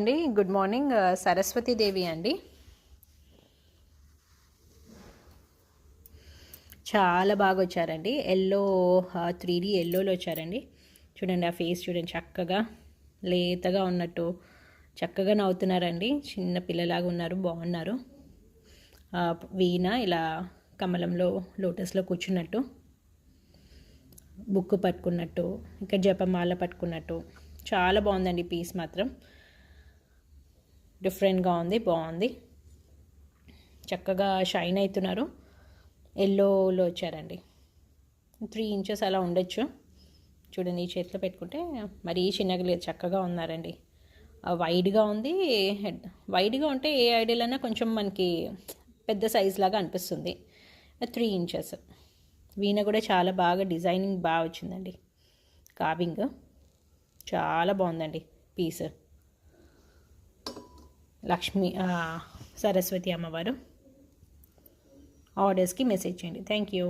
అండి good morning Saraswati దేవి అండి. చాలా బాగా వచ్చారండి. ఎల్లో 3D ఎల్లోలో వచ్చారండి. చూడండి ఆ ఫేస్ చూడండి, చక్కగా లేతగా ఉన్నట్టు చక్కగా నవ్వుతున్నారండి. చిన్న పిల్లలాగా ఉన్నారు, బాగున్నారు. వీణ ఇలా కమలంలో లోటస్లో కూర్చున్నట్టు, బుక్ పట్టుకున్నట్టు, ఇంకా జపమాల పట్టుకున్నట్టు చాలా బాగుందండి. పీస్ మాత్రం డిఫరెంట్గా ఉంది, బాగుంది. చక్కగా షైన్ అవుతున్నారు. ఎల్లోలో వచ్చారండి. 3 ఇంచెస్ అలా ఉండొచ్చు. చూడండి ఈ చేతిలో పెట్టుకుంటే మరీ చిన్నగా లేదు, చక్కగా ఉన్నారండి. వైడ్గా ఉంది. హెడ్ వైడ్గా ఉంటే ఏ ఐడియల్ అయినా కొంచెం మనకి పెద్ద సైజ్ లాగా అనిపిస్తుంది. 3 ఇంచెస్. వీణ కూడా చాలా బాగా డిజైనింగ్ బాగా వచ్చిందండి. కార్వింగ్ చాలా బాగుందండి పీస్. లక్ష్మి సరస్వతి అమ్మవారు. ఆర్డర్స్కి మెసేజ్ చేయండి. Thank you.